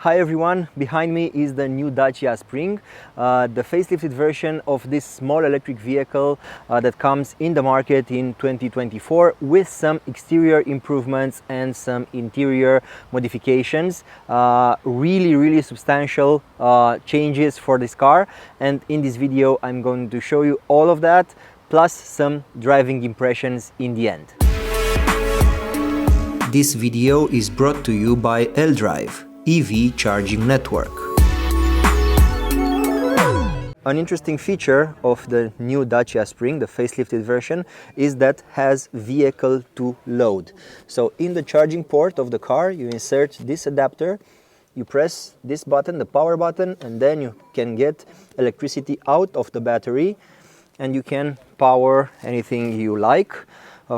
Hi everyone, behind me is the new Dacia Spring, the facelifted version of this small electric vehicle that comes in the market in 2024 with some exterior improvements and some interior modifications. Really substantial changes for this car, and in this video I'm going to show you all of that plus some driving impressions in the end. This video is brought to you by L-Drive EV charging network. An interesting feature of the new Dacia Spring, the facelifted version, is that has vehicle to load. So in the charging port of the car, you insert this adapter, you press this button, the power button, and then you can get electricity out of the battery and you can power anything you like,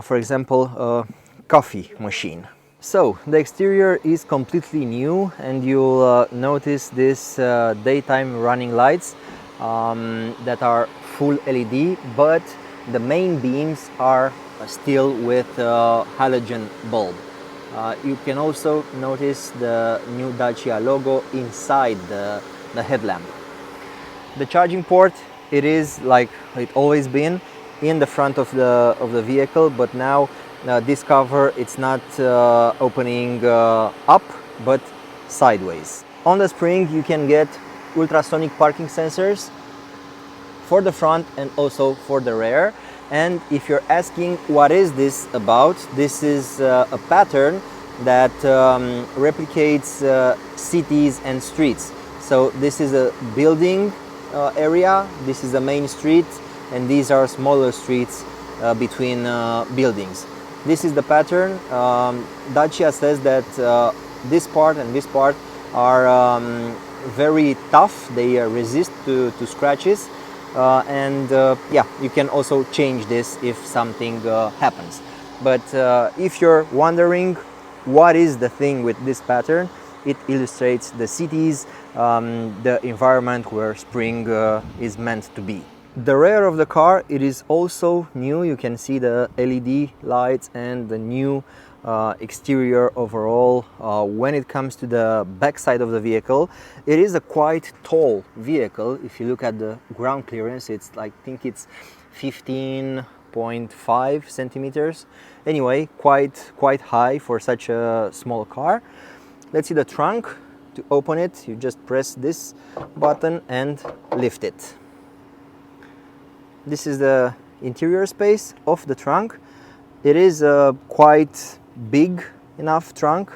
for example, a coffee machine. So the exterior is completely new, and you'll notice this daytime running lights that are full LED, but the main beams are still with halogen bulb. You can also notice the new Dacia logo inside the headlamp. The charging port, it is like it always been in the front of the vehicle, but now this cover, it's not opening up but sideways. On the Spring you can get ultrasonic parking sensors for the front and also for the rear. And if you're asking what is this about, this is a pattern that replicates cities and streets. So this is a building area, this is the main street, and these are smaller streets between buildings. This is the pattern. Dacia says that this part and this part are very tough, they resist to scratches, and yeah, you can also change this if something happens. But if you're wondering what is the thing with this pattern, it illustrates the cities, the environment where Spring is meant to be. The rear of the car, it is also new. You can see the LED lights and the new exterior overall. When it comes to the back side of the vehicle, it is a quite tall vehicle. If you look at the ground clearance, it's like, I think it's 15.5 centimeters. Anyway, quite high for such a small car. Let's see the trunk. To open it, you just press this button and lift it. This is the interior space of the trunk. It is a quite big enough trunk.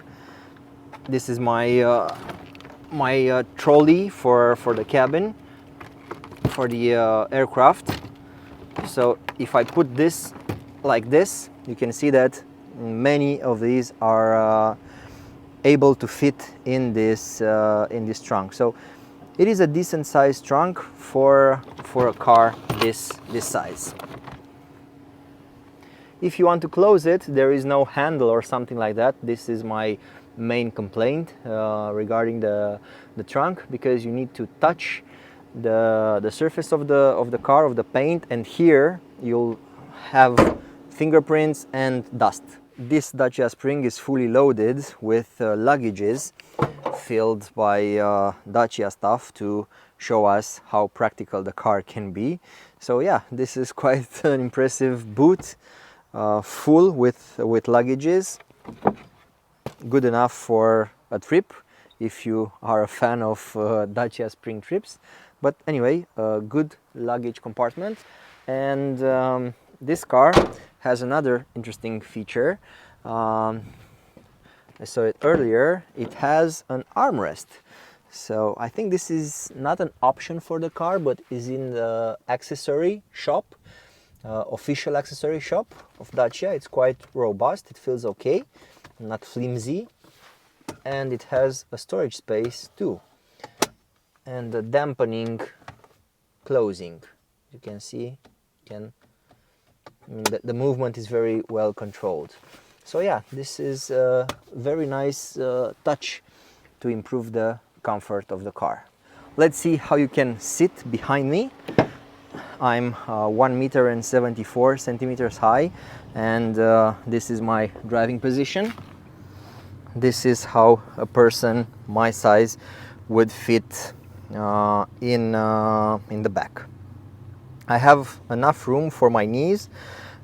This is my my trolley for the cabin, for the aircraft. So if I put this like this, you can see that many of these are able to fit in this trunk. So it is a decent sized trunk for a car this size. If you want to close it, there is no handle or something like that. This is my main complaint regarding the trunk, because you need to touch the surface of the car, of the paint, and here you'll have fingerprints and dust. This Dacia Spring is fully loaded with luggages filled by Dacia stuff to show us how practical the car can be. So yeah, this is quite an impressive boot, full with luggages, good enough for a trip if you are a fan of Dacia Spring trips. But anyway, a good luggage compartment. And this car has another interesting feature. I saw it earlier. It has an armrest. So I think this is not an option for the car, but is in the accessory shop, official accessory shop of Dacia. It's quite robust. It feels okay, not flimsy, and it has a storage space too, and a dampening closing. You can see, the movement is very well controlled. So yeah, this is a very nice touch to improve the comfort of the car. Let's see how you can sit behind me. I'm 1.74 meters high, and this is my driving position. this is how a person my size would fit in the back. I have enough room for my knees.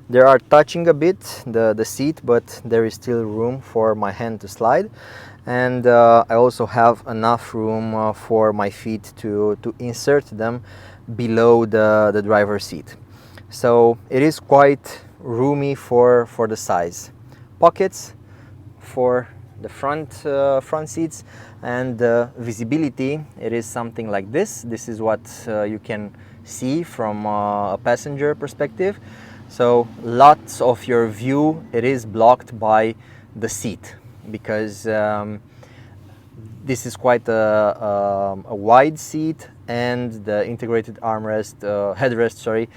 They are touching a bit the seat, but there is still room for my hand to slide. And I also have enough room for my feet to insert them below the driver's seat. So it is quite roomy for the size. Pockets for the front seats, and visibility, it is something like this. This is what you can see from a passenger perspective. So lots of your view, it is blocked by the seat, because this is quite a wide seat, and the integrated armrest, headrest, sorry,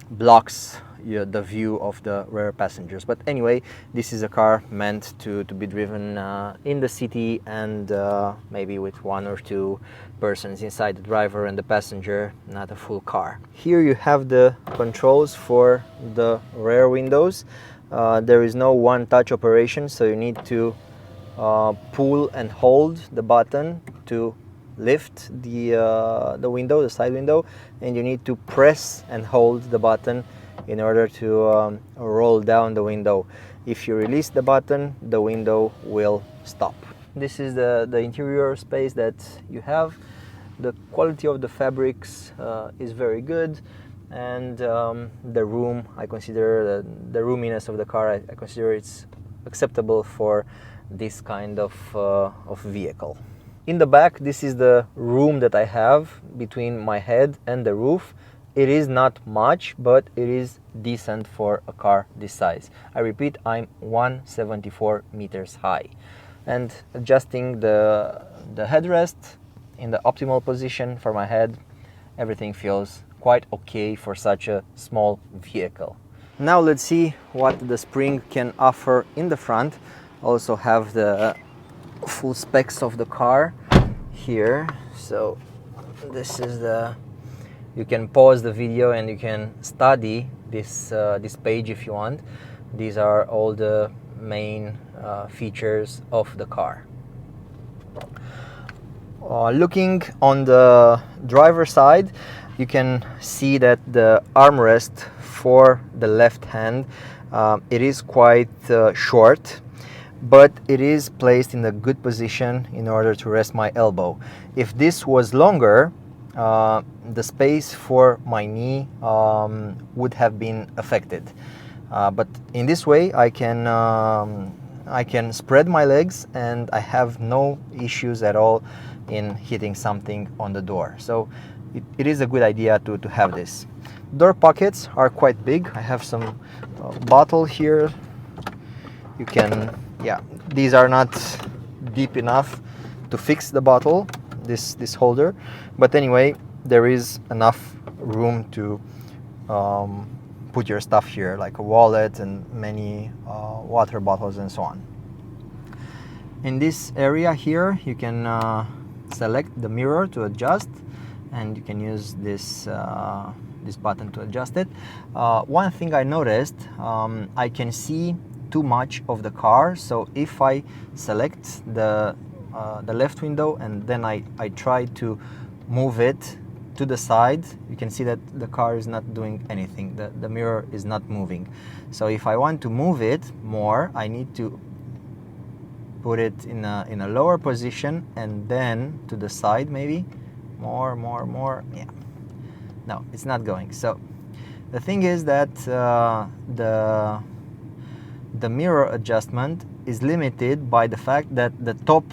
blocks the view of the rear passengers. But anyway, this is a car meant to be driven in the city, and maybe with one or two persons inside, the driver and the passenger, not a full car. Here you have the controls for the rear windows. There is no one-touch operation, so you need to pull and hold the button to lift the window, the side window, and you need to press and hold the button in order to roll down the window. If you release the button, the window will stop. This is the interior space that you have. The quality of the fabrics is very good, and the room, I consider the roominess of the car, I consider it's acceptable for this kind of vehicle. In the back, this is the room that I have between my head and the roof. It is not much, but it is decent for a car this size. I repeat, I'm 174 meters high. And adjusting the headrest in the optimal position for my head, everything feels quite okay for such a small vehicle. Now let's see what the Spring can offer in the front. Also have the full specs of the car here. So this is you can pause the video and you can study this page if you want. These are all the main features of the car. Looking on the driver's side, you can see that the armrest for the left hand, it is quite short, but it is placed in a good position in order to rest my elbow. If this was longer, the space for my knee would have been affected. But in this way, I can spread my legs, and I have no issues at all in hitting something on the door. So it is a good idea to have this. Door pockets are quite big. I have some bottle here. You can, yeah, these are not deep enough to fix the bottle, this holder, but anyway, there is enough room to put your stuff here, like a wallet and many water bottles and so on. In this area here, you can select the mirror to adjust, and you can use this button to adjust it. One thing I noticed, I can see too much of the car, so if I select the left window and then I try to move it to the side, you can see that the car is not doing anything. The mirror is not moving. So if I want to move it more, I need to put it in a lower position and then to the side, maybe more. Yeah, no, it's not going. So the thing is that the mirror adjustment is limited by the fact that the top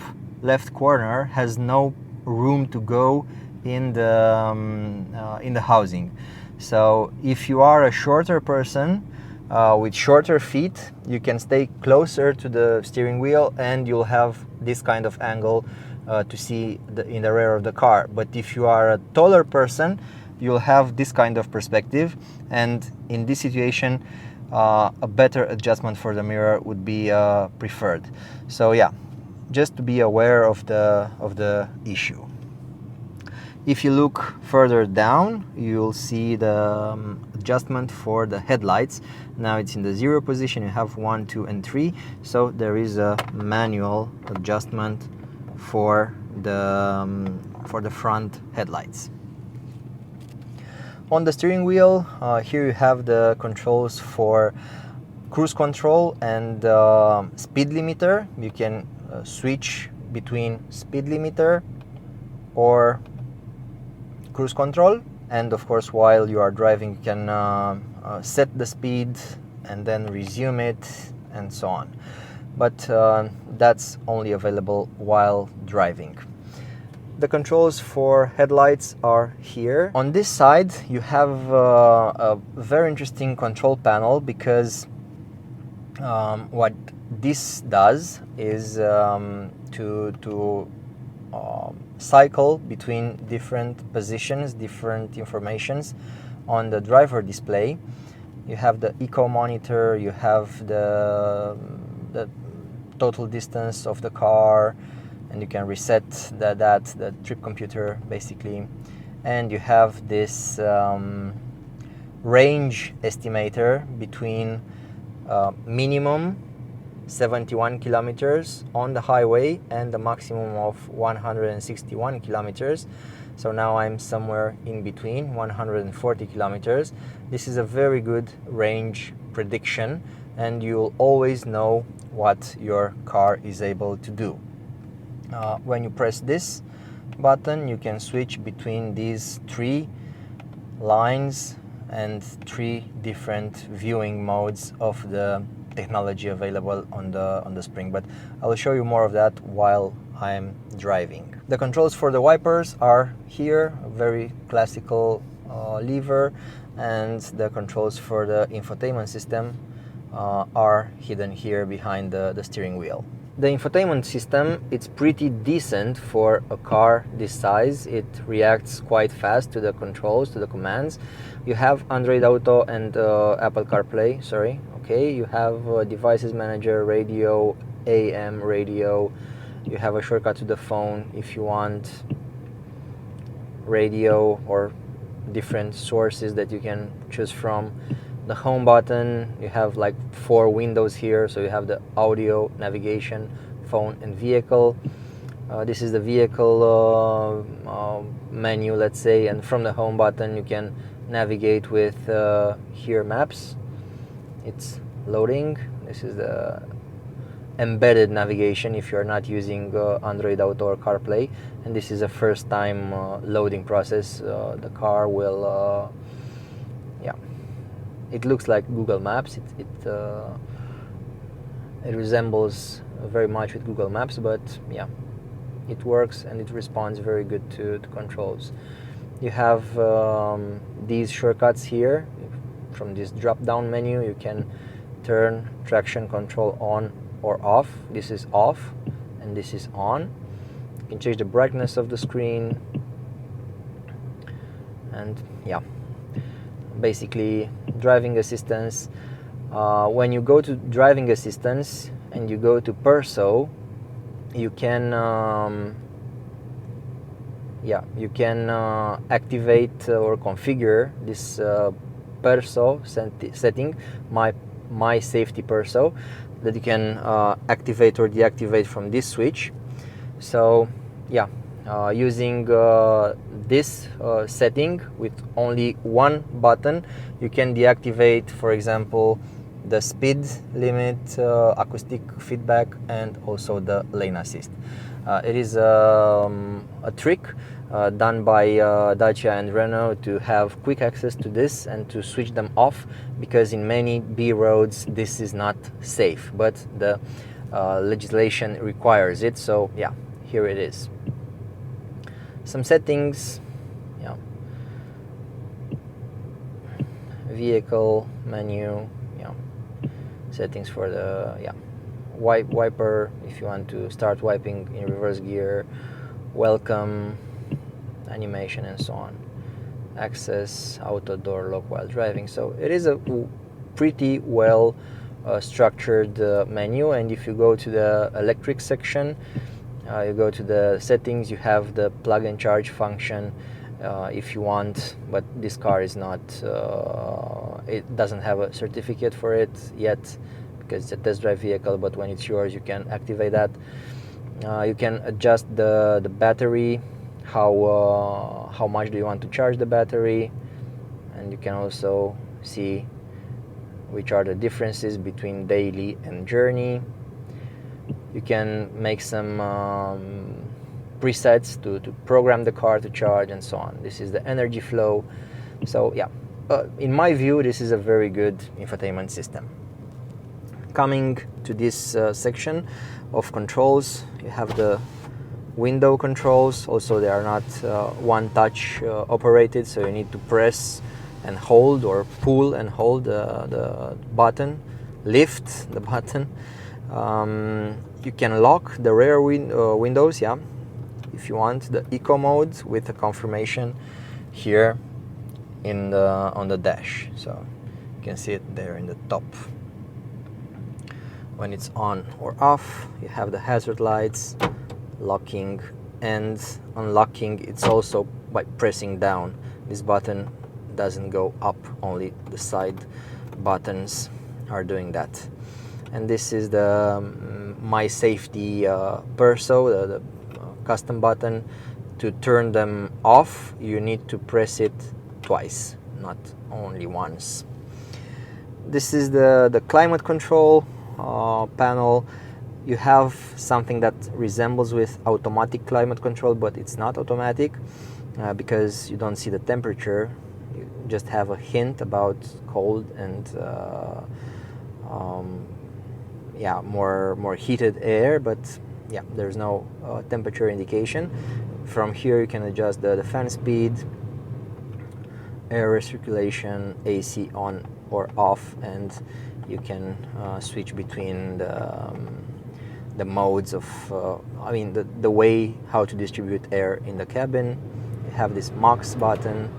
left corner has no room to go in the housing. So if you are a shorter person with shorter feet, you can stay closer to the steering wheel and you'll have this kind of angle to see in the rear of the car. But if you are a taller person, you'll have this kind of perspective, and in this situation a better adjustment for the mirror would be preferred. So yeah, just to be aware of the issue. If you look further down, you'll see the adjustment for the headlights. Now it's in the 0 position. You have 1, 2, and 3. So there is a manual adjustment for the front headlights. On the steering wheel, here you have the controls for cruise control and speed limiter. You can switch between speed limiter or cruise control, and of course while you are driving you can set the speed and then resume it and so on, but that's only available while driving. The controls for headlights are here. On this side you have a very interesting control panel, because what this does is to cycle between different positions, different informations on the driver display. You have the eco monitor, you have the total distance of the car, and you can reset the trip computer basically, and you have this range estimator between minimum 71 kilometers on the highway and the maximum of 161 kilometers. So now I'm somewhere in between, 140 kilometers. This is a very good range prediction, and you'll always know what your car is able to do. When you press this button, you can switch between these 3 lines and 3 different viewing modes of the technology available on the Spring, but I'll show you more of that while I'm driving. The controls for the wipers are here, a very classical lever, and the controls for the infotainment system are hidden here behind the steering wheel. The infotainment system, it's pretty decent for a car this size. It reacts quite fast to the controls, to the commands. You have Android Auto and Apple CarPlay, sorry. Okay, you have devices manager, radio, AM radio. You have a shortcut to the phone if you want, radio or different sources that you can choose from. The home button, you have like 4 windows here, so you have the audio, navigation, phone, and vehicle. This is the vehicle menu, let's say, and from the home button you can navigate with here maps. It's loading. This is the embedded navigation if you're not using Android Auto or CarPlay, and this is a first time loading process. The car will it looks like Google Maps. It resembles very much with Google Maps, but yeah, it works and it responds very good to controls. You have these shortcuts here. From this drop down menu you can turn traction control on or off. This is off and this is on. You can change the brightness of the screen, and yeah, basically driving assistance. When you go to driving assistance and you go to Perso, you can activate or configure this Perso setting, my safety Perso, that you can activate or deactivate from this switch. So yeah, using this setting with only one button, you can deactivate, for example, the speed limit, acoustic feedback, and also the lane assist. It is a trick done by Dacia and Renault to have quick access to this and to switch them off, because in many B roads this is not safe, but the legislation requires it. So yeah, here it is. Some settings, yeah, vehicle menu, yeah, settings for the wiper if you want to start wiping in reverse gear, welcome, animation, and so on, access, auto door lock while driving. So it is a pretty well structured menu. And if you go to the electric section, you go to the settings, you have the plug and charge function, if you want, but this car is not, it doesn't have a certificate for it yet because it's a test drive vehicle, but when it's yours you can activate that. You can adjust the battery, how much do you want to charge the battery, and you can also see which are the differences between daily and journey. You can make some presets to program the car to charge and so on. This is the energy flow. So yeah, in my view, this is a very good infotainment system. Coming to this section of controls, you have the window controls. Also, they are not one touch operated, so you need to press and hold, or pull and hold the button, lift the button. You can lock the rear windows, yeah, if you want. The eco mode with a confirmation here on the dash, so you can see it there in the top. When it's on or off, you have the hazard lights, locking and unlocking. It's also by pressing down. This button doesn't go up, only the side buttons are doing that. And this is the My Safety Perso, the custom button. To turn them off, you need to press it twice, not only once. This is the climate control panel. You have something that resembles with automatic climate control, but it's not automatic because you don't see the temperature. You just have a hint about cold and yeah, more heated air, but yeah, there's no temperature indication. From here you can adjust the fan speed, air recirculation, AC on or off, and you can switch between the modes of, I mean, the way how to distribute air in the cabin. You have this MOX button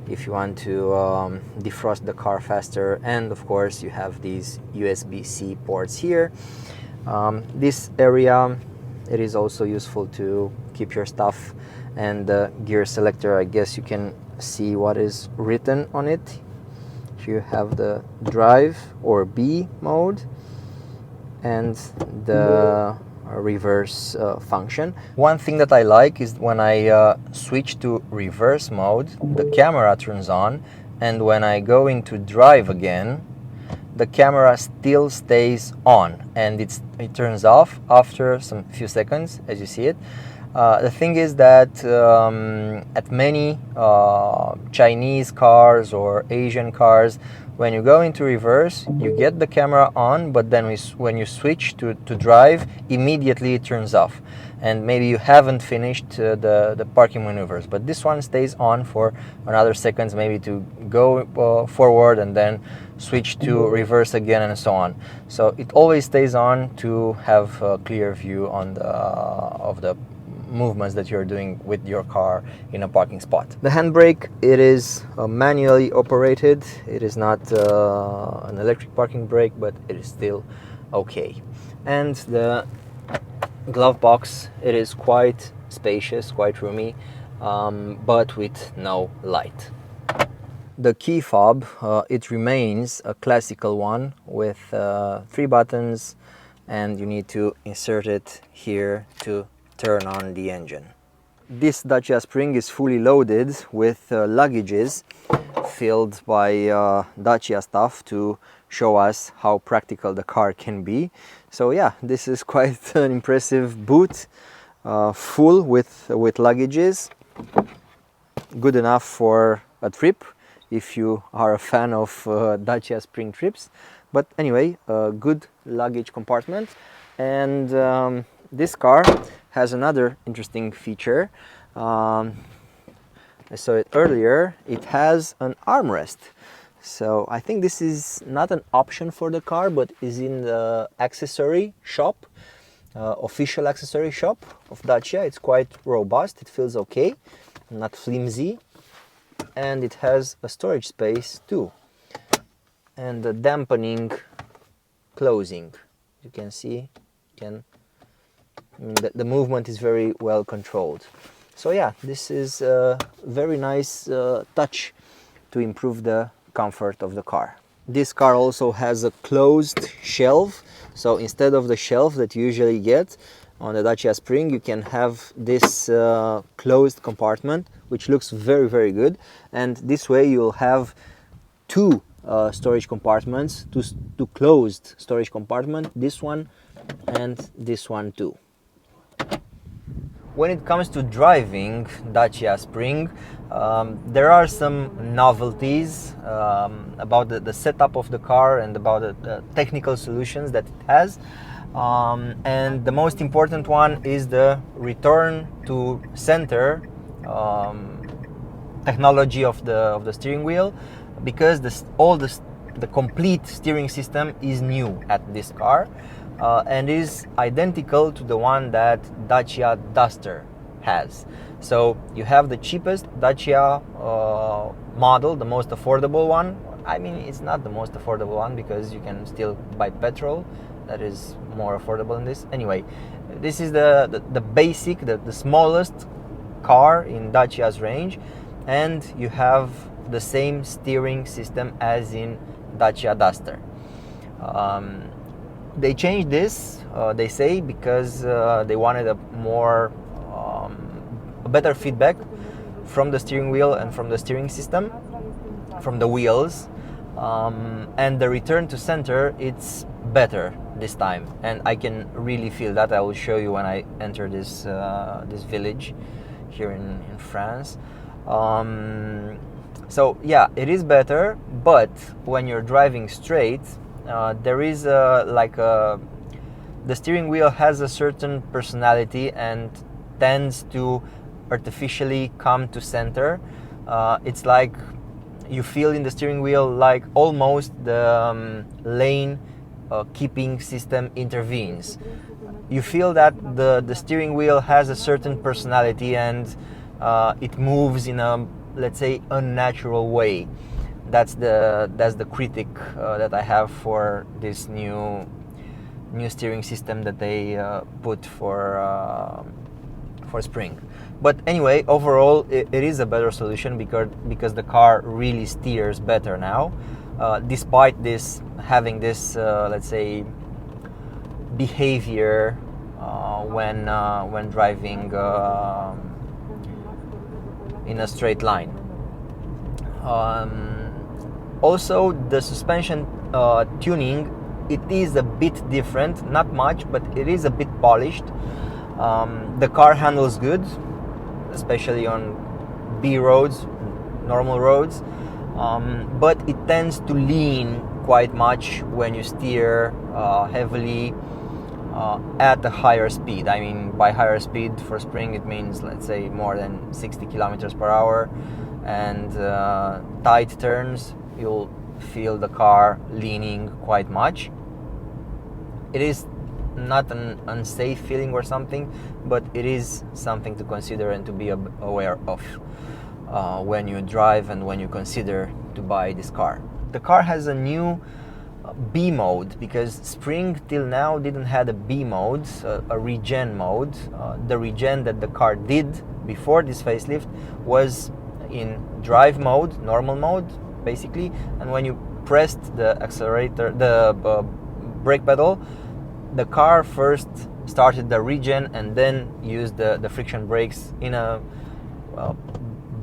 if you want to defrost the car faster, and of course you have these USB-C ports here. This area, it is also useful to keep your stuff, and the gear selector, I guess you can see what is written on it. If you have the drive or B mode and the reverse function. One thing that I like is when I switch to reverse mode, the camera turns on, and when I go into drive again, the camera still stays on, and it turns off after some few seconds, as you see it. The thing is that at many Chinese cars or Asian cars, when you go into reverse, you get the camera on, but then when you switch to drive, immediately it turns off. And maybe you haven't finished the parking maneuvers, but this one stays on for another seconds, maybe to go forward and then switch to reverse again and so on. So it always stays on to have a clear view on of the movements that you're doing with your car in a parking spot. The handbrake, it is manually operated. It is not an electric parking brake, but it is still okay. And the glove box, it is quite spacious, quite roomy, but with no light. The key fob, it remains a classical one with 3 buttons, and you need to insert it here to turn on the engine. This Dacia Spring is fully loaded with luggages filled by Dacia stuff to show us how practical the car can be. So yeah, this is quite an impressive boot, full with luggages, good enough for a trip if you are a fan of Dacia Spring trips. But anyway, a good luggage compartment. And this car has another interesting feature. I saw it earlier. It has an armrest. So I think this is not an option for the car, but is in the accessory shop, official accessory shop of Dacia. It's quite robust. It feels okay, not flimsy, and it has a storage space too, and the dampening closing. You can see, the movement is very well controlled. So yeah, this is a very nice touch to improve the comfort of the car. This car also has a closed shelf, so instead of the shelf that you usually get on the Dacia Spring, you can have this closed compartment, which looks very good. And this way you'll have two storage compartments, two closed storage compartment, this one and this one too. When it comes to driving Dacia Spring, there are some novelties about the setup of the car and about the technical solutions that it has. And the most important one is the return to center technology of the steering wheel, because the complete steering system is new at this car. And is identical to the one that Dacia Duster has. So you have the cheapest Dacia model, the most affordable one. I mean, it's not the most affordable one because you can still buy petrol that is more affordable than this. Anyway, this is the basic, the smallest car in Dacia's range, and you have the same steering system as in Dacia Duster. They changed this, they say, because they wanted a better feedback from the steering wheel and from the steering system, from the wheels, and the return to center, it's better this time, and I can really feel that. I will show you when I enter this village here in France. So yeah, it is better, but when you're driving straight, there is the steering wheel has a certain personality and tends to artificially come to center. It's like you feel in the steering wheel like almost the lane keeping system intervenes. You feel that the steering wheel has a certain personality and it moves in a, let's say, unnatural way. That's the critic that I have for this new steering system that they put for Spring. But anyway, overall, it is a better solution because the car really steers better now, despite this having this let's say behavior when driving in a straight line. Also, the suspension tuning, it is a bit different, not much, but it is a bit polished. The car handles good, especially on B roads, normal roads, but it tends to lean quite much when you steer heavily at a higher speed. I mean, by higher speed for Spring, it means, let's say, more than 60 kilometers per hour, and tight turns, you'll feel the car leaning quite much. It is not an unsafe feeling or something, but it is something to consider and to be aware of when you drive and when you consider to buy this car. The car has a new B mode, because Spring till now didn't have a B mode, a regen mode. The regen that the car did before this facelift was in drive mode, normal mode basically, and when you pressed the accelerator, the brake pedal, the car first started the regen and then used the friction brakes in a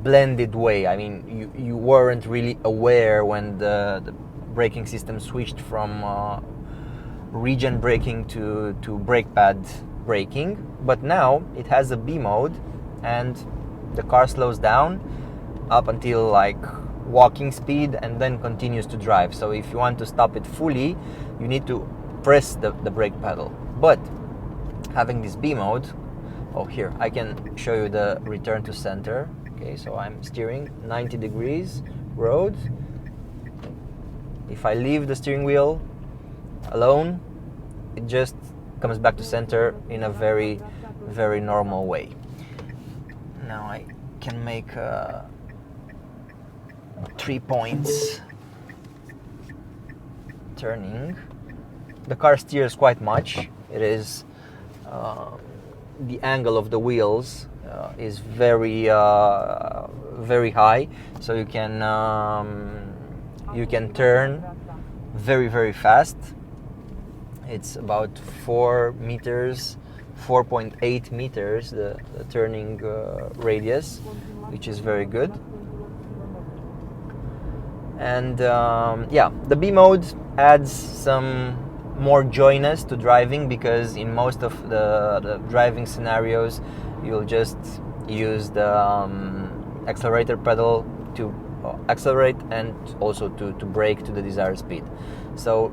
blended way. I mean, you weren't really aware when the braking system switched from regen braking to brake pad braking, but now it has a B mode and the car slows down up until like walking speed and then continues to drive. So if you want to stop it fully, you need to press the brake pedal. But having this B mode, oh, here I can show you the return to center. Okay, so I'm steering 90 degrees road. If I leave the steering wheel alone, it just comes back to center in a very, very normal way. Now I can make 3 points turning. The car steers quite much. It is the angle of the wheels is very very high, so you can turn very, very fast. It's about 4 meters, 4.8 meters, the turning radius, which is very good. And yeah, the B mode adds some more joyness to driving, because in most of the driving scenarios you'll just use the accelerator pedal to accelerate and also to brake to the desired speed. So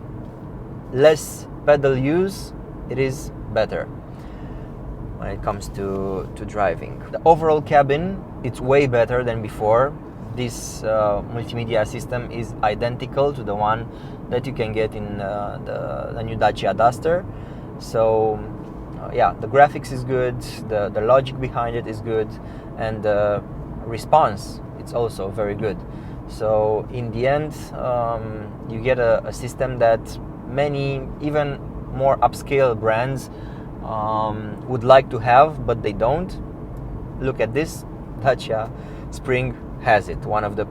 less pedal use, it is better when it comes to driving. The overall cabin, it's way better than before. This multimedia system is identical to the one that you can get in the new Dacia Duster. So yeah, the graphics is good, the logic behind it is good, and the response, it's also very good. So in the end, you get a system that many, even more upscale brands would like to have, but they don't. Look at this, Dacia Spring has it, one of the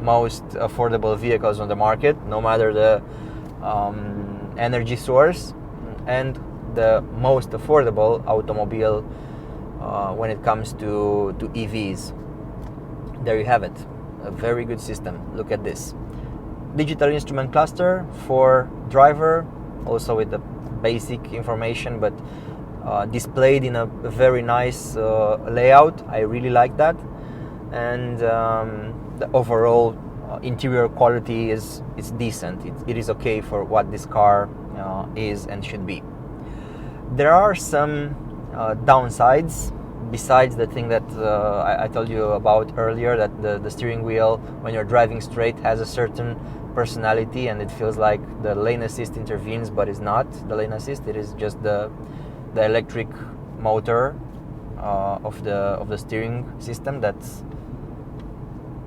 most affordable vehicles on the market, no matter the energy source, and the most affordable automobile when it comes to EVs. There you have it, a very good system. Look at this. Digital instrument cluster for driver, also with the basic information, but displayed in a very nice layout. I really like that. And the overall interior quality is decent. It is okay for what this car is and should be. There are some downsides besides the thing that I told you about earlier, that the steering wheel, when you're driving straight, has a certain personality, and it feels like the lane assist intervenes, but it's not the lane assist. It is just the electric motor of the steering system that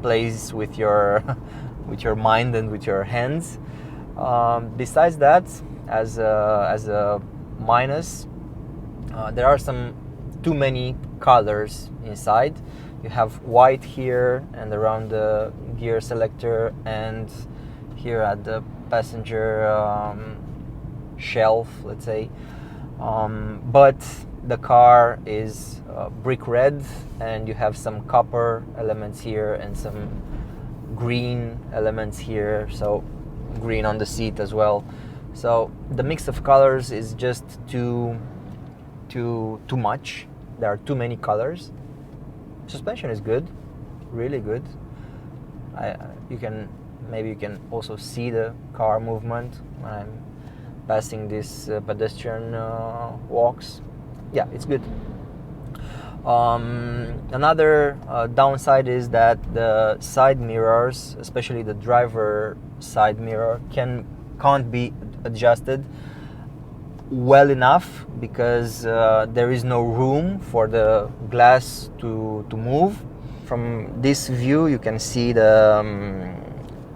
plays with your with your mind and with your hands. Besides that, as a minus, there are too many colors inside. You have white here and around the gear selector and here at the passenger shelf, let's say, but the car is brick red, and you have some copper elements here and some green elements here, so green on the seat as well. So the mix of colors is just too much. There are too many colors. Suspension is good, really good. Maybe you can also see the car movement when I'm passing this pedestrian walks. Yeah, it's good. Another downside is that the side mirrors, especially the driver side mirror, can't be adjusted well enough, because there is no room for the glass to move. From this view you can see the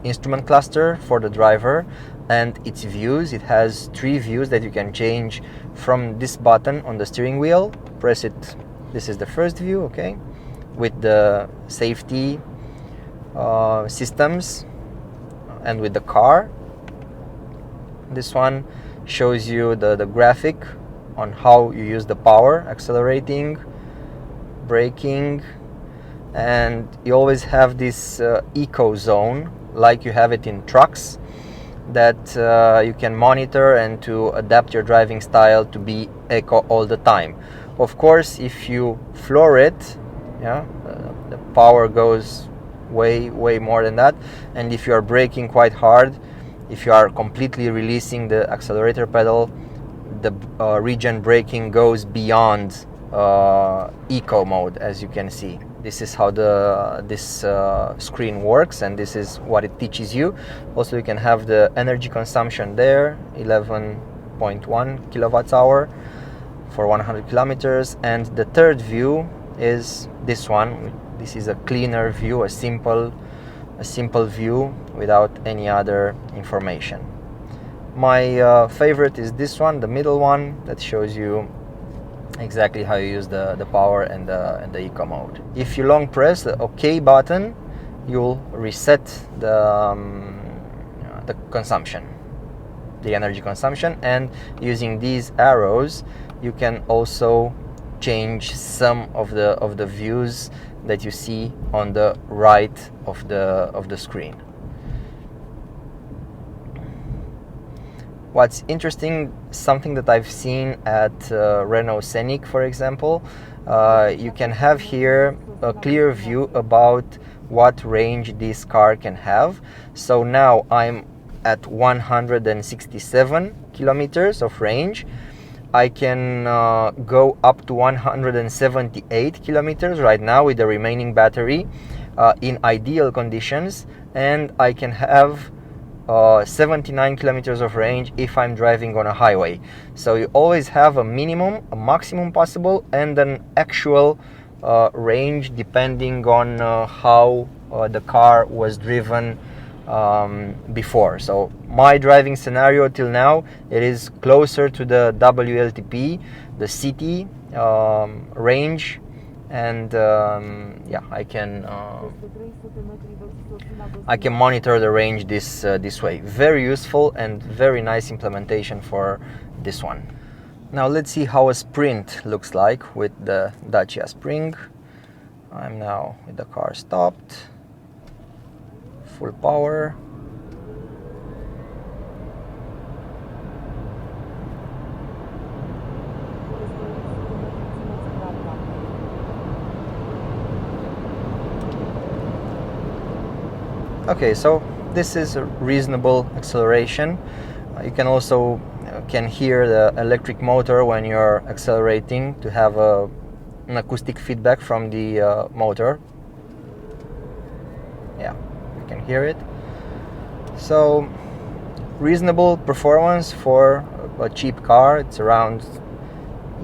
instrument cluster for the driver and its views. It has 3 views that you can change from this button on the steering wheel. Press it. This is the first view, okay, with the safety systems and with the car. This one shows you the graphic on how you use the power, accelerating, braking, and you always have this eco zone like you have it in trucks, that you can monitor and to adapt your driving style to be eco all the time. Of course, if you floor it, the power goes way more than that, and if you are braking quite hard, if you are completely releasing the accelerator pedal, the regen braking goes beyond eco mode, as you can see. This is how this screen works, and this is what it teaches you. Also, you can have the energy consumption there, 11.1 kilowatts hour for 100 kilometers. And the third view is this one. This is a cleaner view, a simple view without any other information. My favorite is this one, the middle one, that shows you exactly how you use the power and the eco mode. If you long press the OK button, you'll reset the consumption, the energy consumption, and using these arrows you can also change some of the views that you see on the right of the screen. What's interesting, something that I've seen at Renault Scenic, for example, you can have here a clear view about what range this car can have. So now I'm at 167 kilometers of range. I can go up to 178 kilometers right now with the remaining battery in ideal conditions, and I can have 79 kilometers of range if I'm driving on a highway. So you always have a minimum, a maximum possible, and an actual range depending on how the car was driven before. So my driving scenario till now, it is closer to the WLTP, the city range, and yeah, I can monitor the range this way. Very useful and very nice implementation for this one. Now let's see how a sprint looks like with the Dacia Spring. I'm now with the car stopped, full power. Okay, so this is a reasonable acceleration. You can also can hear the electric motor when you're accelerating to have an acoustic feedback from the motor. Yeah, you can hear it. So reasonable performance for a cheap car. It's around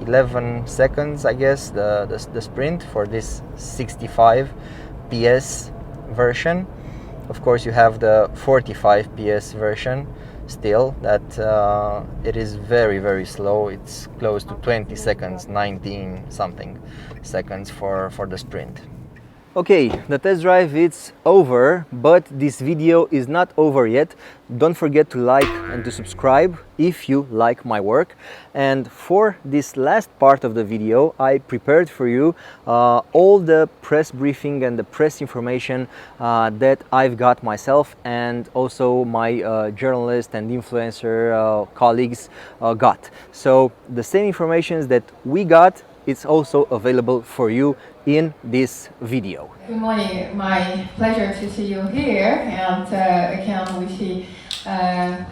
11 seconds, I guess, the sprint for this 65 PS version. Of course, you have the 45 PS version still, that it is very, very slow. It's close to 20 seconds, 19 something seconds for the sprint. Okay, the test drive is over, but this video is not over yet. Don't forget to like and to subscribe if you like my work. And for this last part of the video, I prepared for you all the press briefing and the press information that I've got myself, and also my journalist and influencer colleagues got. So the same information that we got, it's also available for you in this video. Good morning, my pleasure to see you here, and again we see,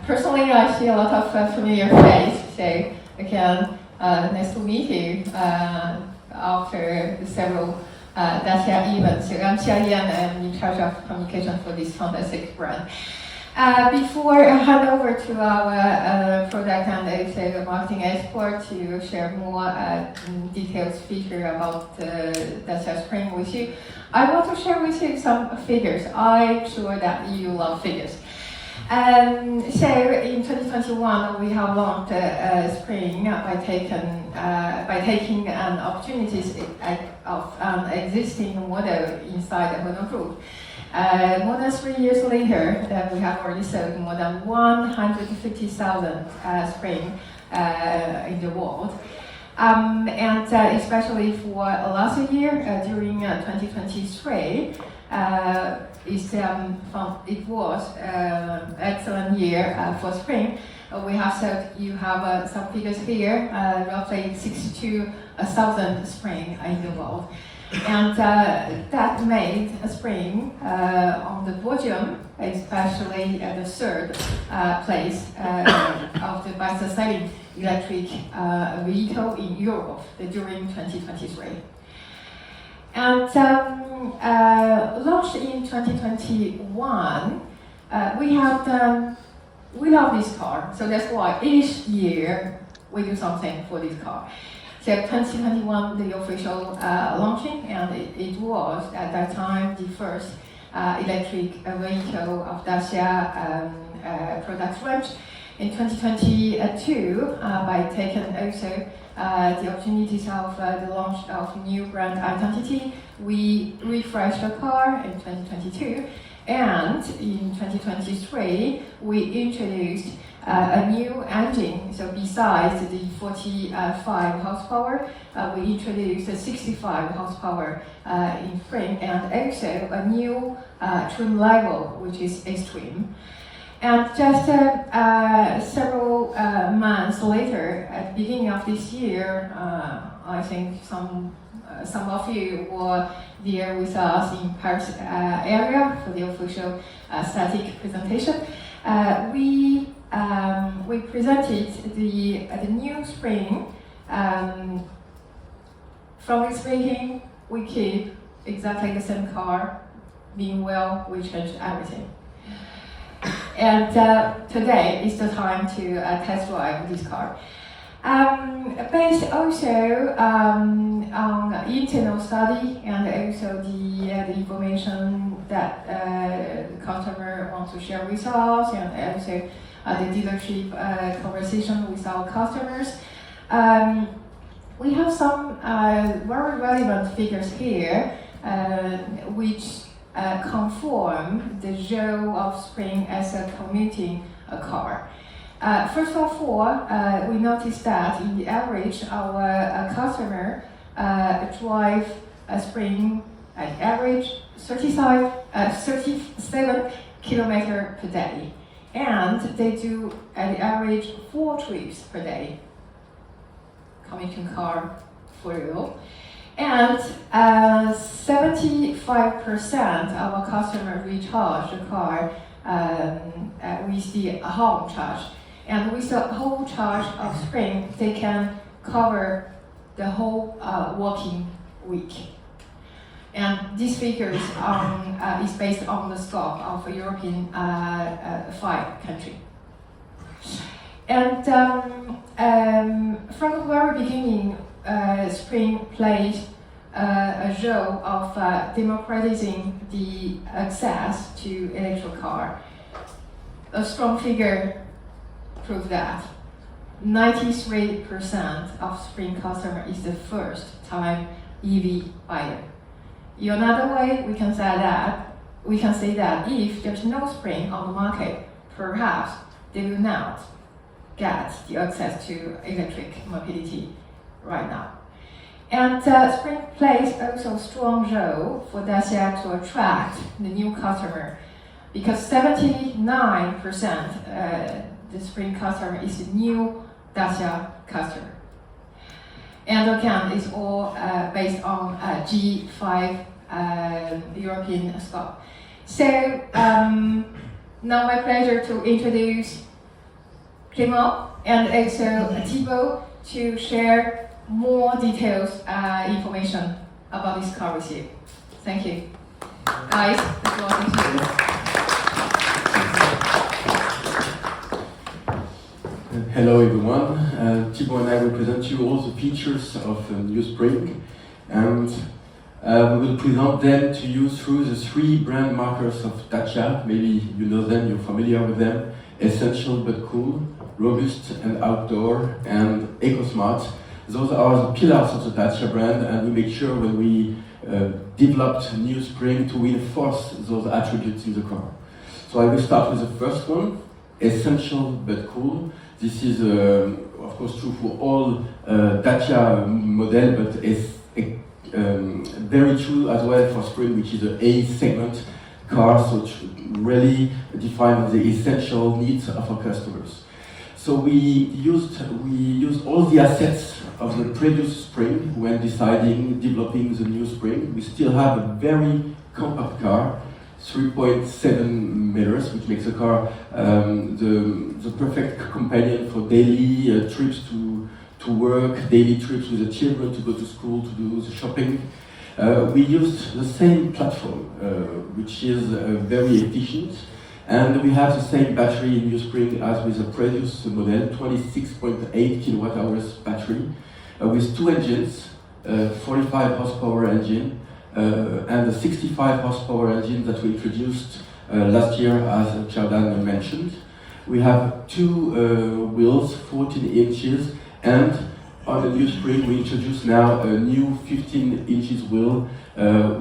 personally I see a lot of familiar face, so again nice to meet you after several Dacia events. So I'm Xia Yan, I'm in charge of communication for this fantastic brand. Before I hand over to our product and also marketing expert to share more detailed feature about Dacia Spring with you, I want to share with you some figures. I'm sure that you love figures. So in 2021, we have launched Spring by taking an opportunities of an existing model inside the Renault Group. More than 3 years later, we have already sold more than 150,000 Spring in the world. And especially for last year, during 2023, it was an excellent year for Spring. We have sold, you have some figures here, roughly 62,000 Spring in the world. And that made a Spring on the podium, especially at the third place of the best-selling electric vehicle in Europe during 2023. And launched in 2021, we love this car, so that's why each year we do something for this car. So 2021, the official launching, and it was at that time the first electric vehicle of Dacia product range. In 2022, by taking also the opportunities of the launch of new brand identity. We refreshed the car in 2022, and in 2023, we introduced a new engine. So besides the 45 horsepower, we introduced a 65 horsepower in frame, and also a new trim level, which is Extreme. And just several months later, at the beginning of this year, I think some of you were there with us in Paris area for the official static presentation. We presented the new Spring. From speaking, we keep exactly the same car. Meanwhile, we change everything. And today is the time to test drive this car. Based also on internal study and also the information that the customer wants to share with us, and also the dealership conversation with our customers. We have some very relevant figures here, which confirm the role of Spring as a commuting car. First of all, we noticed that in the average, our customer drive a Spring at average 37 kilometers per day, and they do at the average 4 trips per day. Commuting car for real. And 75% of our customers recharge the car with the home charge. And with the whole charge of Spring, they can cover the whole working week. And this figure is based on the scope of European 5 countries. And from the very beginning, Spring played a role of democratizing the access to electric car. A strong figure proves that 93% of Spring customer is the first time EV buyer. In another way, we can say that if there's no Spring on the market, perhaps they will not get the access to electric mobility right now. And Spring plays also a strong role for Dacia to attract the new customer, because 79% the Spring customer is a new Dacia customer. And again, it's all based on G5 European scope. So now my pleasure to introduce Clément and also Thibaut to share more details, information about this car with you. Thank you. Guys, the floor is yours. Hello everyone, Thibaut and I will present you all the features of new Spring, and we will present them to you through the 3 brand markers of Dacia. Maybe you know them, you're familiar with them: essential but cool, robust and outdoor, and eco-smart. Those are the pillars of the Dacia brand, and we make sure when we developed new Spring to reinforce those attributes in the car. So I will start with the first one, essential but cool. This is of course true for all Dacia model, but it's very true as well for Spring, which is an A segment car, so it really defines the essential needs of our customers. So we used all the assets of the previous Spring when developing the new Spring. We still have a very compact car, 3.7 meters, which makes the car the perfect companion for daily trips to work, daily trips with the children to go to school, to do the shopping. We used the same platform, which is very efficient, and we have the same battery in new Spring as with the previous model, 26.8 kilowatt hours battery, with 2 engines, 45 horsepower engine, and a 65 horsepower engine that we introduced last year, as Jordan mentioned. We have 2 wheels, 14 inches, and on the new Spring, we introduce now a new 15 inches wheel,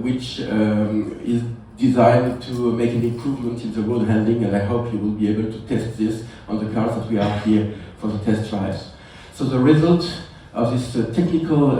which is designed to make an improvement in the road handling, and I hope you will be able to test this on the cars that we have here for the test drives. So the result of this technical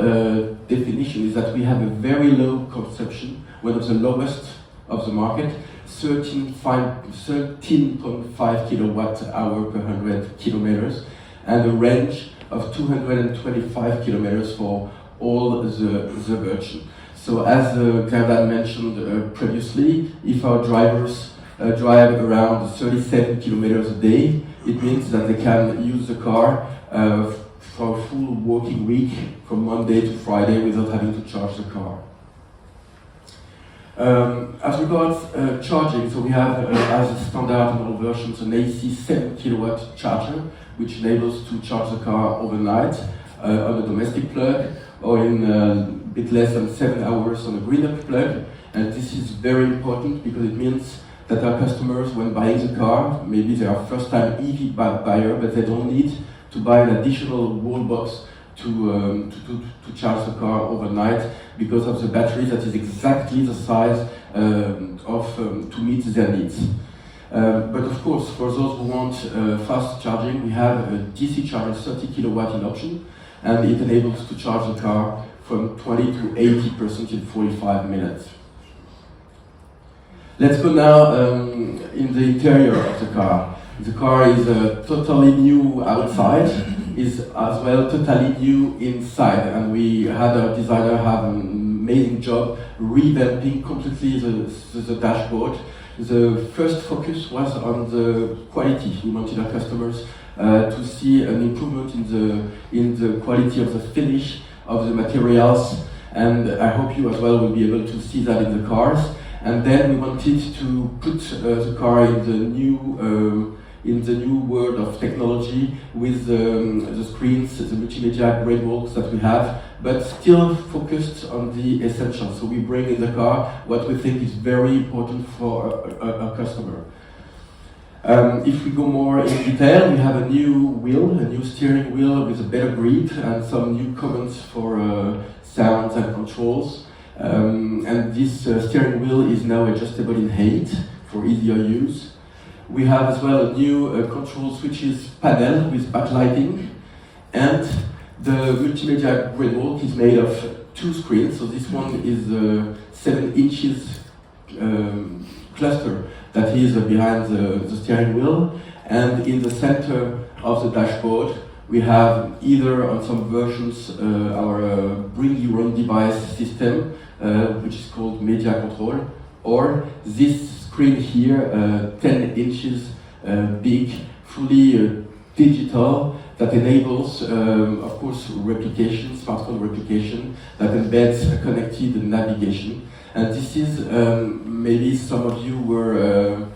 definition is that we have a very low consumption, one of the lowest of the market, 13.5 kilowatt hour per 100 kilometers, and a range of 225 kilometers for all the version. So as Gerdan mentioned previously, if our drivers drive around 37 kilometers a day, it means that they can use the car for a full working week from Monday to Friday without having to charge the car. As regards charging, so we have as a standard in all versions an AC 7 kilowatt charger, which enables to charge the car overnight on a domestic plug or in a bit less than 7 hours on a green-up plug. And this is very important because it means that our customers, when buying the car, maybe they are first-time EV buyer, but they don't need to buy an additional wall box to charge the car overnight because of the battery that is exactly the size to meet their needs. But of course, for those who want fast charging, we have a DC charger 30 kilowatt in option, and it enables to charge the car from 20 to 80% in 45 minutes. Let's go now in the interior of the car. The car is totally new outside, is as well totally new inside, and we had our designer have an amazing job revamping completely the dashboard. The first focus was on the quality. We wanted our customers to see an improvement in the quality of the finish of the materials, and I hope you as well will be able to see that in the cars. And then we wanted to put the car in the new world of technology with the screens, the multimedia grade walls that we have, but still focused on the essentials. So we bring in the car what we think is very important for a customer. If we go more in detail, we have a new wheel, a new steering wheel with a better grip and some new comments for sounds and controls. And this steering wheel is now adjustable in height for easier use. We have as well a new control switches panel with backlighting, and the multimedia grid walk is made of 2 screens. So this one is a 7 inches cluster that is behind the steering wheel, and in the center of the dashboard we have either on some versions our bring your own device system, which is called media control, or this screen here, 10 inches big, fully digital, that enables, of course, replication, smartphone replication, that embeds connected navigation. And this is, maybe some of you were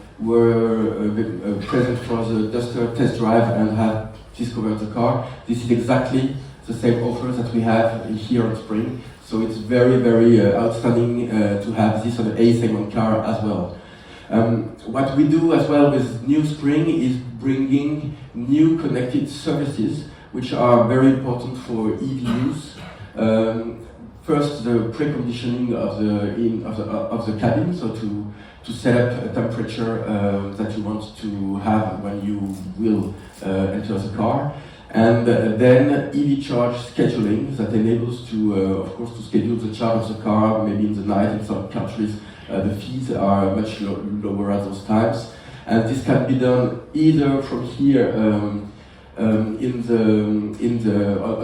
present for the Duster test drive and have discovered the car. This is exactly the same offer that we have here on Spring. So it's very, very outstanding to have this on an A-segment car as well. What we do as well with New Spring is bringing new connected services, which are very important for EV use. First, the preconditioning of the cabin, so to set up a temperature that you want to have when you will enter the car. And then EV charge scheduling that enables to, of course, to schedule the charge of the car maybe in the night. In some countries, the fees are much lower at those times, and this can be done either from here on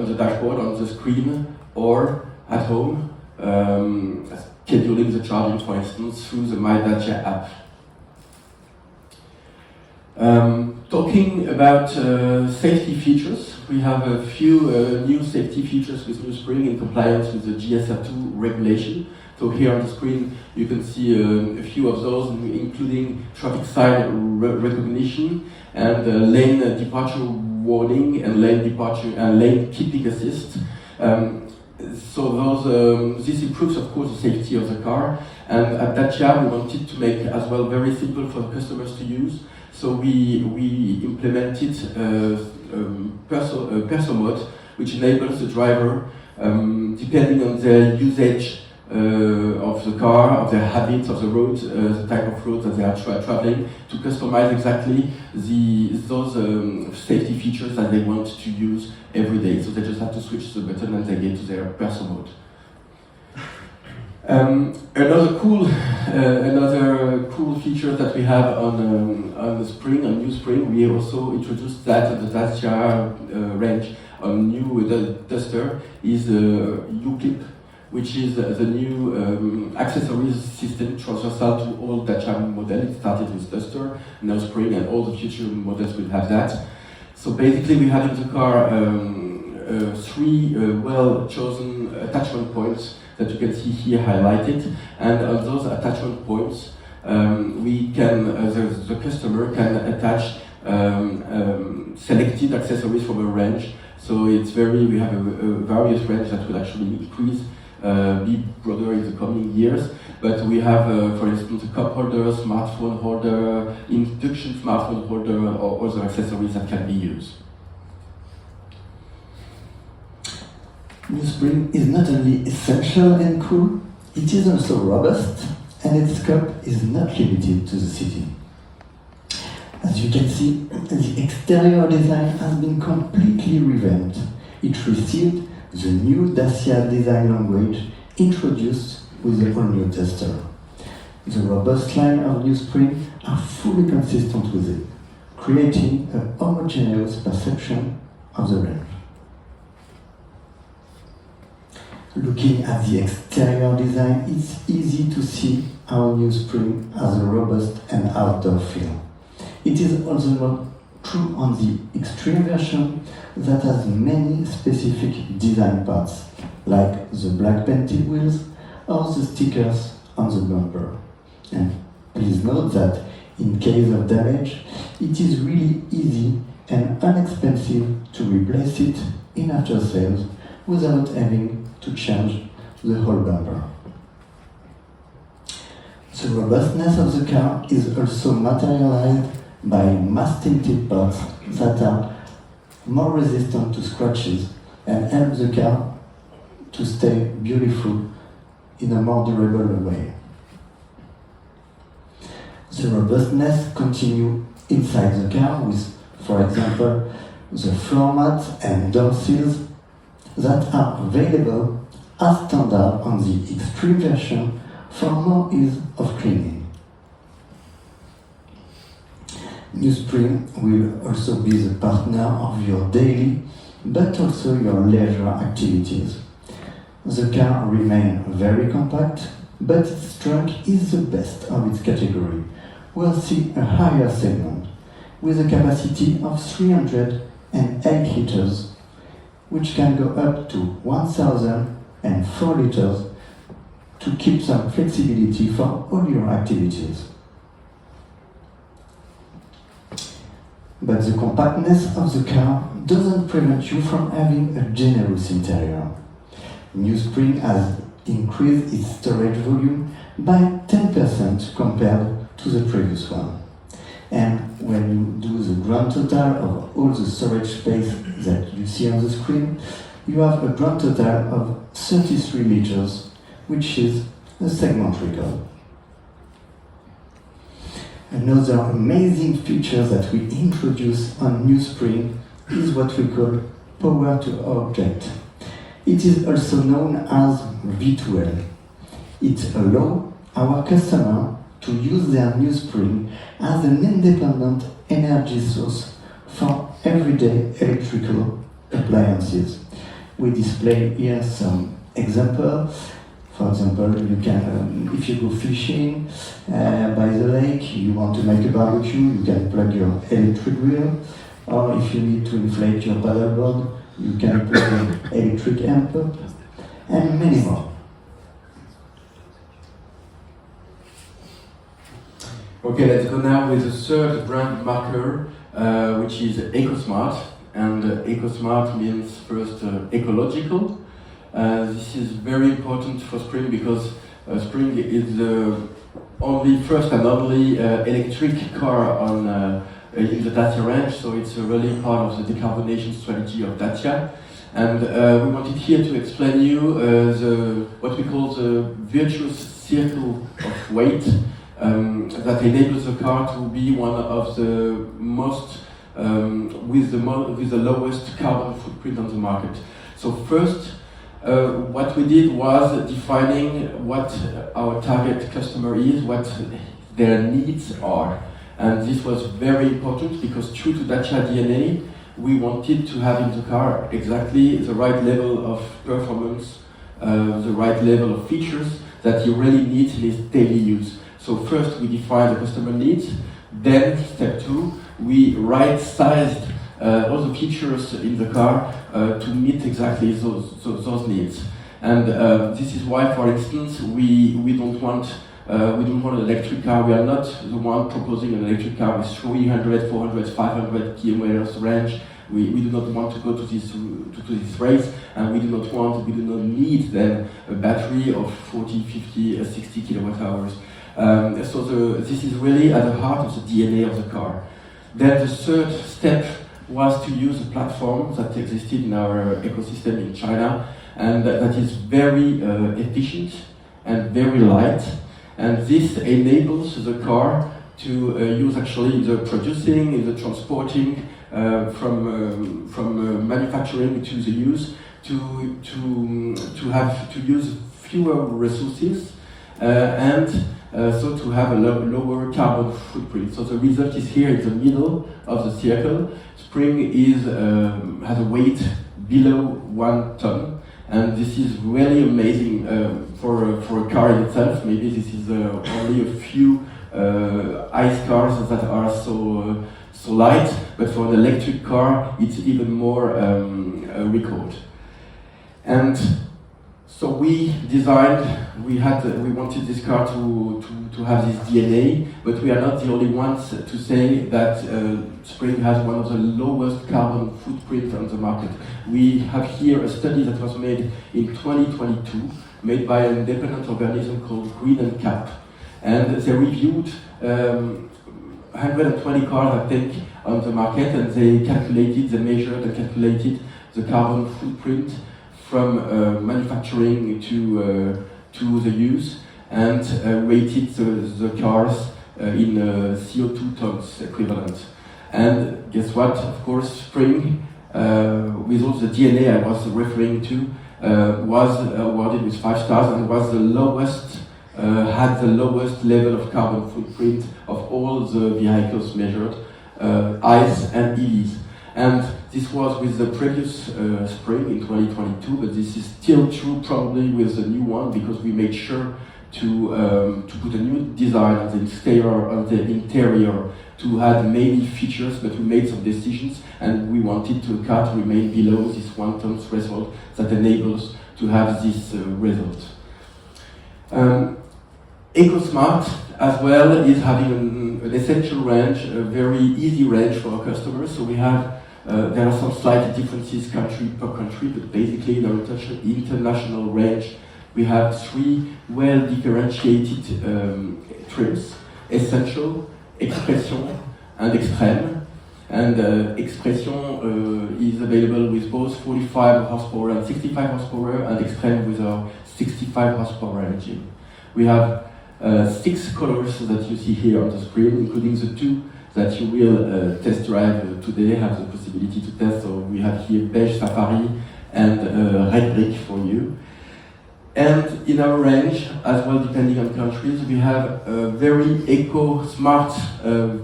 the dashboard on the screen, or at home, scheduling the charging, for instance, through the My Dacia app. Talking about safety features, we have a few new safety features with New Spring in compliance with the GSR2 regulation. So here on the screen you can see a few of those, including traffic sign recognition and lane departure warning and lane departure and lane keeping assist. So those, this improves, of course, the safety of the car. And at Dacia, we wanted to make as well very simple for the customers to use. So we implemented Perso mode which enables the driver, depending on their usage of the car, of their habits of the road, the type of road that they are traveling, to customize exactly those safety features that they want to use every day. So they just have to switch the button and they get to their personal mode. Another cool feature that we have on the Spring, on new Spring, we also introduced that on the Dacia range on new Duster, is the U-Clip, which is the new accessories system transversal to all Dacia models. It started with Duster, now Spring, and all the future models will have that. So basically we have in the car three well-chosen attachment points that you can see here highlighted, and on those attachment points we can, the customer can attach selected accessories from a range. So it's we have a various range that will actually increase, be broader in the coming years. But we have, for instance, a cup holder, smartphone holder, induction smartphone holder, or other accessories that can be used. New Spring is not only essential and cool, it is also robust, and its scope is not limited to the city. As you can see, the exterior design has been completely revamped. It received the new Dacia design language introduced with the all-new Duster. The robust line of New Spring are fully consistent with it, creating a homogeneous perception of the range. Looking at the exterior design, it's easy to see how New Spring has a robust and outdoor feel. It is also true on the extreme version that has many specific design parts, like the black painted wheels or the stickers on the bumper. And please note that in case of damage, it is really easy and inexpensive to replace it in after sales without having to change the whole bumper. The robustness of the car is also materialized by mass tinted parts that are more resistant to scratches and help the car to stay beautiful in a more durable way. The robustness continues inside the car with, for example, the floor mats and door seals that are available as standard on the extreme version for more ease of cleaning. New Spring will also be the partner of your daily but also your leisure activities. The car remains very compact, but its trunk is the best of its category. We'll see a higher segment with a capacity of 308 liters, which can go up to 1,004 liters to keep some flexibility for all your activities. But the compactness of the car doesn't prevent you from having a generous interior. New Spring has increased its storage volume by 10% compared to the previous one. And when you do the grand total of all the storage space that you see on the screen, you have a grand total of 33 liters, which is a segment record. Another amazing feature that we introduce on New Spring is what we call Power to Object. It is also known as V2L. It allows our customer to use their New Spring as an independent energy source for everyday electrical appliances. We display here some examples. For example, you can, if you go fishing by the lake, you want to make a barbecue, you can plug your electric wheel, or if you need to inflate your paddleboard, you can put an electric amp, and many more. Okay, let's go now with the third brand marker, which is EcoSmart. And EcoSmart means first ecological. This is very important for Spring because Spring is the first and only electric car in the Dacia range, so it's really part of the decarbonation strategy of Dacia. And we wanted here to explain you what we call the virtuous circle of weight that enables the car to be one of the most with the lowest carbon footprint on the market. So first, what we did was defining what our target customer is, what their needs are. And this was very important because true to Dacia DNA, we wanted to have in the car exactly the right level of performance, the right level of features that you really need in his daily use. So first we define the customer needs, then step two, we right-sized all the features in the car to meet exactly those needs. And this is why, for instance, we don't want an electric car. We are not the one proposing an electric car with 300, 400, 500 kilometers range. We do not want to go to this race, and we do not need then a battery of 40, 50, 60 kilowatt hours. This is really at the heart of the DNA of the car. Then the third step was to use a platform that existed in our ecosystem in China, and that is very efficient and very light. And this enables the car to use actually the producing, the transporting from manufacturing to the use to use fewer resources and so to have a lower carbon footprint. So the result is here in the middle of the circle. Spring has a weight below 1 ton. And this is really amazing for a car in itself. Maybe this is only a few ICE cars that are so light, but for an electric car, it's even more record. And so we wanted this car to have this DNA, but we are not the only ones to say that Spring has one of the lowest carbon footprint on the market. We have here a study that was made in 2022, made by an independent organism called Green and Cap, and they reviewed 120 cars, I think, on the market, and they measured and calculated the carbon footprint from manufacturing to the use, and rated the cars in CO2 tons equivalent. And guess what? Of course, Spring, with all the DNA I was referring to, was awarded with 5 stars and was the lowest, had the lowest level of carbon footprint of all the vehicles measured, ICE and EVs. And this was with the previous Spring in 2022, but this is still true probably with the new one, because we made sure to put a new design on the interior to add many features, but we made some decisions, and we wanted the car to remain below this 1 ton threshold that enables to have this result. EcoSmart as well is having an essential range, a very easy range for our customers. So we have there are some slight differences country per country, but basically in our international range we have 3 well differentiated trims: Essential, Expression and Extreme. And Expression is available with both 45 horsepower and 65 horsepower, and Extreme with our 65 horsepower engine. We have 6 colors that you see here on the screen, including the 2 that you will test drive today, have the possibility to test. So we have here Beige Safari and Red Brick for you. And in our range, as well depending on countries, we have a very eco-smart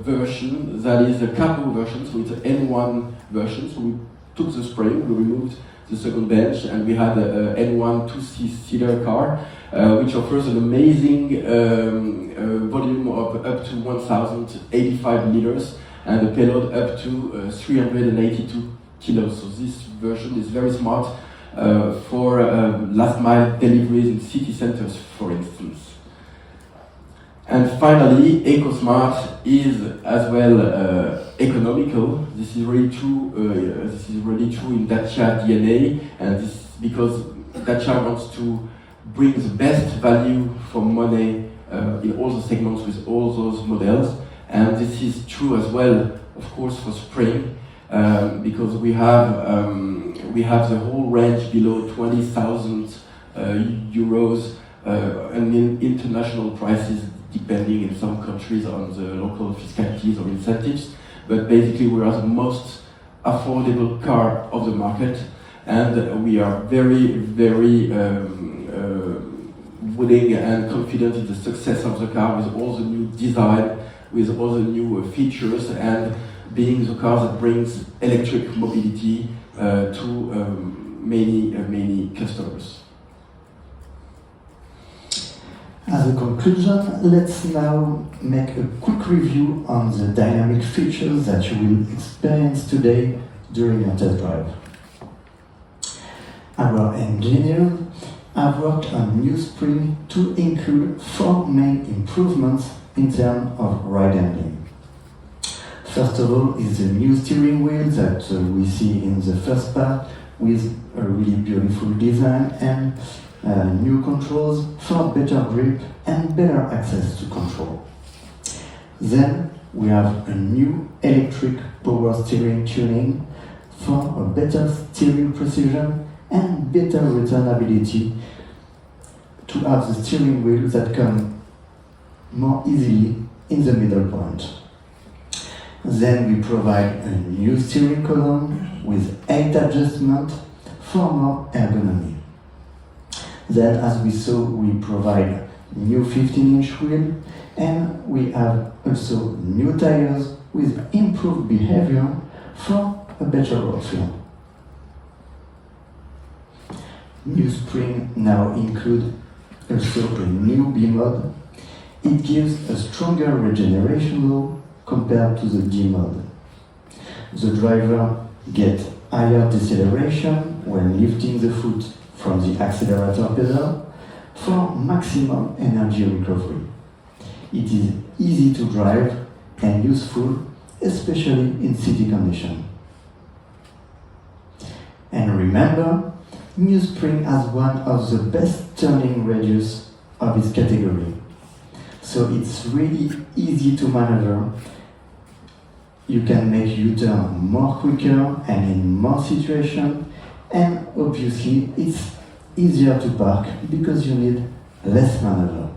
version that is a capo version, so it's an N1 version. So we took the spring, we removed the second bench, and we had a N1 2-seater car, which offers an amazing volume of up to 1,085 liters and a payload up to 382 kilos. So this version is very smart for last mile deliveries in city centers, for instance. And finally, EcoSmart is as well economical. This is really true. This is really true in Dacia DNA, and this is because Dacia wants to bring the best value for money in all the segments with all those models. And this is true as well, of course, for Spring, because we we have the whole range below 20,000 euros, and in international prices depending in some countries on the local fiscalities or incentives. But basically we are the most affordable car of the market, and we are very, very willing and confident in the success of the car with all the new design, with all the new features, and being the car that brings electric mobility to many customers. As a conclusion, let's now make a quick review on the dynamic features that you will experience today during your test drive. Our engineers have worked on New Spring to include 4 main improvements in terms of ride handling. First of all is the new steering wheel that we see in the first part, with a really beautiful design and new controls for better grip and better access to control. Then we have a new electric power steering tuning for a better steering precision and better returnability, to have the steering wheel that come more easily in the middle point. Then we provide a new steering column with 8 adjustments for more ergonomy. Then, as we saw, we provide new 15-inch wheel, and we have also new tires with improved behavior for a better road feel. New Spring now includes also a new B mode. It gives a stronger regeneration low compared to the D mode. The driver gets higher deceleration when lifting the foot from the accelerator pedal for maximum energy recovery. It is easy to drive and useful, especially in city conditions. And remember, New Spring has one of the best turning radius of its category. So it's really easy to maneuver. You can make U-turn more quicker and in more situations, and obviously it's easier to park because you need less maneuver.